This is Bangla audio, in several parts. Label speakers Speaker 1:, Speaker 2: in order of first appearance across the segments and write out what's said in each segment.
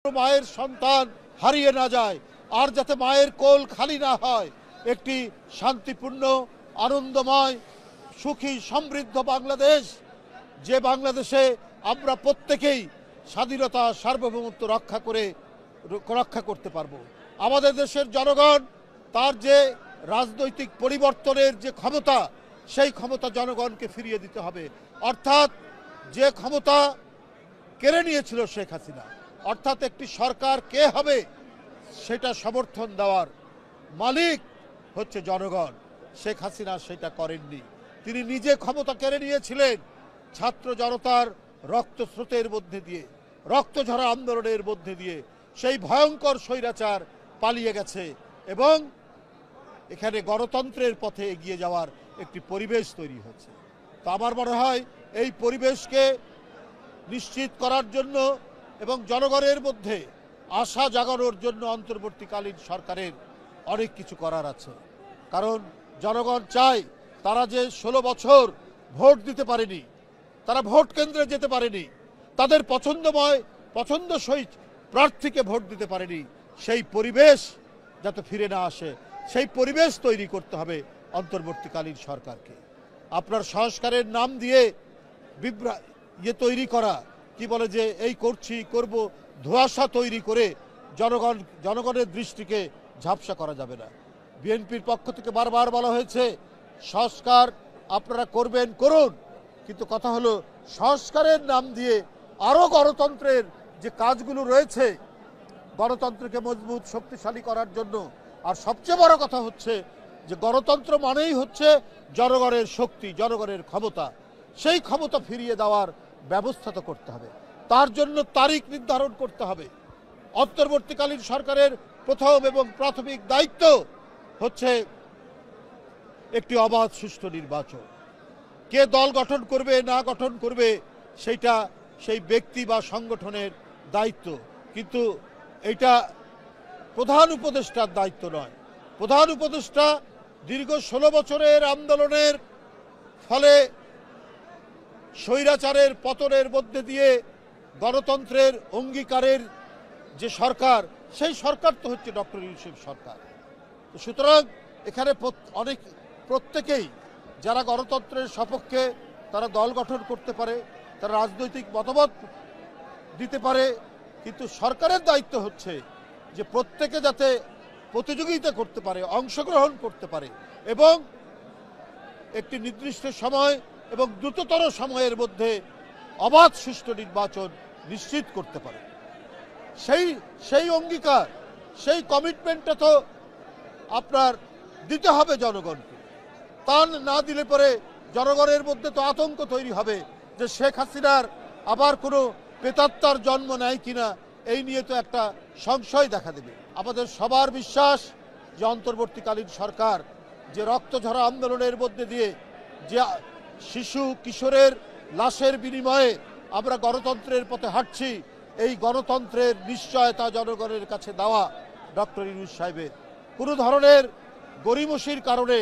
Speaker 1: মায়ের সন্তান হারিয়ে না যায়, আর যাতে মায়ের কোল খালি না হয়, একটি শান্তিপূর্ণ আনন্দময় সুখী সমৃদ্ধ বাংলাদেশ, যে বাংলাদেশে আমরা প্রত্যেকেই স্বাধীনতা সার্বভৌমত্ব রক্ষা করতে পারবো। আমাদের দেশের জনগণ তার যে রাজনৈতিক পরিবর্তনের যে ক্ষমতা, সেই ক্ষমতা জনগণকে ফিরিয়ে দিতে হবে। অর্থাৎ যে ক্ষমতা কেড়ে নিয়েছিল শেখ হাসিনা, অর্থাৎ একটি সরকার কে হবে সেটা সমর্থন দেওয়ার মালিক হচ্ছে জনগণ। শেখ হাসিনা সেটা করেননি। তিনি নিজে ক্ষমতা কেড়ে নিয়েছিলেন ছাত্র জনতার রক্তস্রোতের মধ্যে দিয়ে, রক্তঝরা আন্দোলনের মধ্যে দিয়ে। সেই ভয়ঙ্কর স্বৈরাচার পালিয়ে গেছে এবং এখানে গণতন্ত্রের পথে এগিয়ে যাওয়ার একটি পরিবেশ তৈরি হচ্ছে। তো আমার মনে হয় এই পরিবেশকে নিশ্চিত করার জন্য এবং জনগণের মধ্যে আশা জাগানোর জন্য অন্তর্বর্তীকালীন সরকারের অনেক কিছু করার আছে। কারণ জনগণ চায়, তারা যে 16 বছর ভোট দিতে পারেনি, তারা ভোট কেন্দ্রে যেতে পারেনি, তাদের পছন্দসই প্রার্থীকে ভোট দিতে পারেনি, সেই পরিবেশ যাতে ফিরে না আসে, সেই পরিবেশ তৈরি করতে হবে অন্তর্বর্তীকালীন সরকারকে। আপনার সংস্কারের নাম দিয়ে তৈরি করা, কি বলে যে এই করব, ধোঁয়াশা তৈরি করে জনগণের দৃষ্টিকে ঝাপসা করা যাবে না। বিএনপির পক্ষ থেকে বারবার বলা হয়েছে সংস্কার আপনারা করুন, কিন্তু কথা হলো সংস্কারের নাম দিয়ে আরও গণতন্ত্রের যে কাজগুলো রয়েছে, গণতন্ত্রকে মজবুত শক্তিশালী করার জন্য। আর সবচেয়ে বড় কথা হচ্ছে যে গণতন্ত্র মানেই হচ্ছে জনগণের শক্তি, জনগণের ক্ষমতা। সেই ক্ষমতা ফিরিয়ে দেওয়ার ব্যবস্থা তো করতে হবে, তার জন্য তারিখ নির্ধারণ করতে হবে। অন্তর্বর্তীকালীন সরকারের প্রথম এবং প্রাথমিক দায়িত্ব হচ্ছে একটি অবাধ সুষ্ঠু নির্বাচন। কে দল গঠন করবে না গঠন করবে সেইটা সেই ব্যক্তি বা সংগঠনের দায়িত্ব, কিন্তু এটা প্রধান উপদেষ্টার দায়িত্ব নয়। প্রধান উপদেষ্টা দীর্ঘ 16 বছরের আন্দোলনের ফলে স্বৈরাচারের পতনের মধ্যে দিয়ে গণতন্ত্রের অঙ্গীকারের যে সরকার, সেই সরকার তো হচ্ছে ডক্টর ইউনূসের সরকার। সুতরাং এখানে প্রত্যেকেই যারা গণতন্ত্রের সপক্ষে, তারা দল গঠন করতে পারে, তারা রাজনৈতিক মতামত দিতে পারে, কিন্তু সরকারের দায়িত্ব হচ্ছে যে প্রত্যেকে যাতে প্রতিযোগিতা করতে পারে, অংশগ্রহণ করতে পারে এবং একটি নির্দিষ্ট সময় এবং দ্রুততর সময়ের মধ্যে অবাধ সুষ্ঠু নির্বাচন নিশ্চিত করতে পারে। সেই অঙ্গীকার, সেই কমিটমেন্টটা তো আপনার দিতে হবে জনগণকে। তা না দিলে পরে জনগণের মধ্যে তো আতঙ্ক তৈরি হবে যে শেখ হাসিনার আবার কোনো প্রেতাত্মার জন্ম নেয় কিনা, এই নিয়ে তো একটা সংশয় দেখা দেবে। আমাদের সবার বিশ্বাস যে অন্তর্বর্তীকালীন সরকার যে রক্তঝরা আন্দোলনের মধ্যে দিয়ে, যে শিশু কিশোরের লাশের বিনিময়ে আমরা গণতন্ত্রের পথে হাঁটছি, এই গণতন্ত্রের নিশ্চয়তা জনগণের কাছে দেওয়া ডক্টর ইউনূস সাহেবের। কোনো ধরনের গড়িমসির কারণে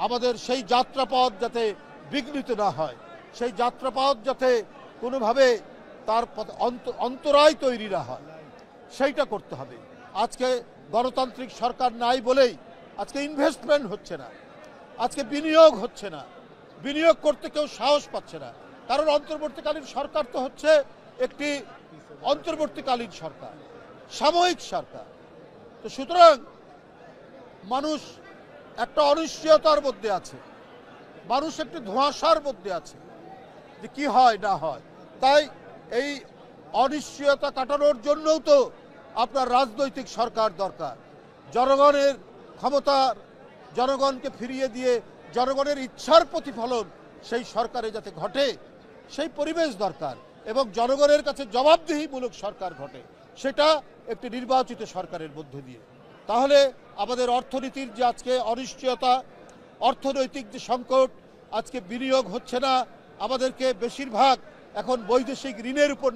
Speaker 1: আমাদের সেই যাত্রাপথ যাতে বিঘ্নিত না হয়, সেই যাত্রাপথ যাতে কোনোভাবে তার অন্তরায় তৈরি না হয়, সেইটা করতে হবে। আজকে গণতান্ত্রিক সরকার নাই বলেই আজকে ইনভেস্টমেন্ট হচ্ছে না, আজকে বিনিয়োগ হচ্ছে না, বিনিয়োগ করতে কেউ সাহস পাচ্ছে না। কারণ অন্তর্বর্তীকালীন সরকার তো হচ্ছে একটি অন্তর্বর্তীকালীন সরকার, সাময়িক সরকার। তো সুতরাং মানুষ একটা অনিশ্চয়তার মধ্যে আছে, মানুষ একটি ধোঁয়াশার মধ্যে আছে যে কি হয় না হয়। তাই এই অনিশ্চয়তা কাটানোর জন্যও তো আপনার রাজনৈতিক সরকার দরকার। জনগণের ক্ষমতার, জনগণকে ফিরিয়ে দিয়ে জনগণের ইচ্ছার প্রতিফলন সেই সরকারে যাতে ঘটে, সেই পরিবেশ দরকার এবং জনগণের কাছে জবাবদিহিমূলক সরকার ঘটে, সেটা একটি নির্বাচিত সরকারের মধ্যে দিয়ে। তাহলে আমাদের অর্থনীতির যে আজকে অনিশ্চয়তা, অর্থনৈতিক যে সংকট, আজকে বিনিয়োগ হচ্ছে না, আমাদেরকে বেশিরভাগ এখন বৈদেশিক ঋণের উপর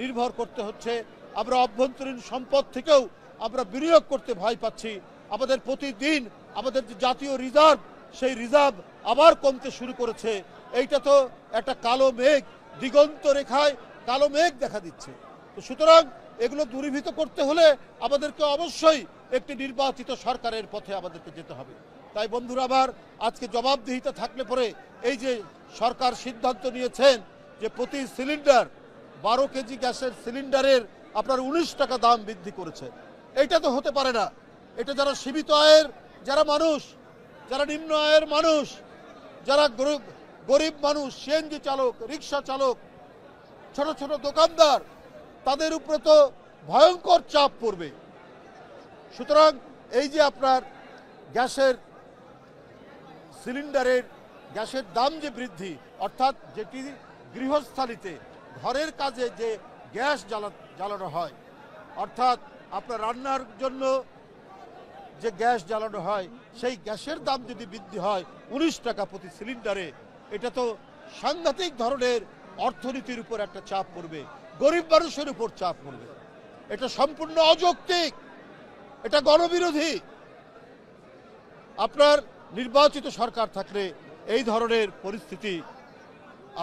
Speaker 1: নির্ভর করতে হচ্ছে। আমরা অভ্যন্তরীণ সম্পদ থেকেও আমরা বিনিয়োগ করতে ভয় পাচ্ছি। আমাদের প্রতিদিন আমাদের যে জাতীয় রিজার্ভ, সেই রিজার্ভ আবার কমতে শুরু করেছে। এইটা তো একটা কালো মেঘ, দিগন্ত রেখায় কালো মেঘ দেখা দিচ্ছে। তো সুতরাং এগুলো দূরীভূত করতে হলে আমাদেরকে অবশ্যই একটি নির্বাচিত সরকারের পথে আমাদেরকে যেতে হবে। তাই বন্ধুরা আমার, আজকে জবাবদিহিতা থাকলে পরে এই যে সরকার সিদ্ধান্ত নিয়েছেন যে প্রতি সিলিন্ডার 12 কেজি গ্যাসের সিলিন্ডারের আপনার 19 টাকা দাম বৃদ্ধি করেছে, এটা তো হতে পারে না। এটা যারা সীমিত আয়ের যারা মানুষ, যারা নিম্ন আয়ের মানুষ, যারা গরিব মানুষ, সিএনজি চালক, রিক্সা চালক, ছোট ছোট দোকানদার, তাদের উপরে তো ভয়ঙ্কর চাপ পড়বে। সুতরাং এই যে আপনার গ্যাসের সিলিন্ডারের গ্যাসের দাম যে বৃদ্ধি, অর্থাৎ যেটি গৃহস্থালিতে ঘরের কাজে যে গ্যাস জ্বালানো হয়, অর্থাৎ আপনার রান্নার জন্য যে গ্যাস জ্বালানো হয়, সেই গ্যাসের দাম যদি বৃদ্ধি হয় 19 টাকা প্রতি সিলিন্ডারে, এটা তো সাংঘাতিক ধরনের অর্থনীতির উপর একটা চাপ পড়বে, গরিব মানুষের উপর চাপ পড়বে। এটা সম্পূর্ণ অযৌক্তিক, এটা গণবিরোধী। আপনার নির্বাচিত সরকার থাকলে এই ধরনের পরিস্থিতি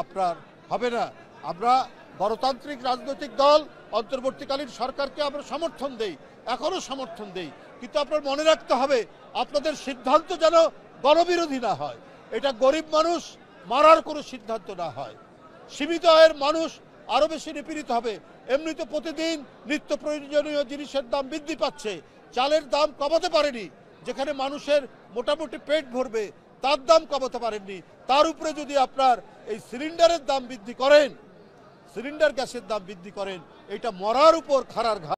Speaker 1: আপনার হবে না। আমরা গণতান্ত্রিক রাজনৈতিক দল অন্তর্বর্তীকালীন সরকারকে আমরা সমর্থন দেই, এখনো সমর্থন দেই, কিন্তু আপনার মনে রাখতে হবে আপনাদের সিদ্ধান্ত যেন গণবিরোধী না হয়, এটা গরিব মানুষ মারার কোনো সিদ্ধান্ত না হয়। সীমিত আয়ের মানুষ আরো বেশি নিপীড়িত হবে। এমনিতে প্রতিদিন নিত্য প্রয়োজনীয় জিনিসের দাম বৃদ্ধি পাচ্ছে, চালের দাম কমাতে পারেনি, যেখানে মানুষের মোটামুটি পেট ভরবে তার দাম কমাতে পারেননি, তার উপরে যদি আপনার এই সিলিন্ডারের দাম বৃদ্ধি করেন, সিলিন্ডার গ্যাসের দাম বৃদ্ধি করেন, এটা মরার উপর খাড়ার ঘা।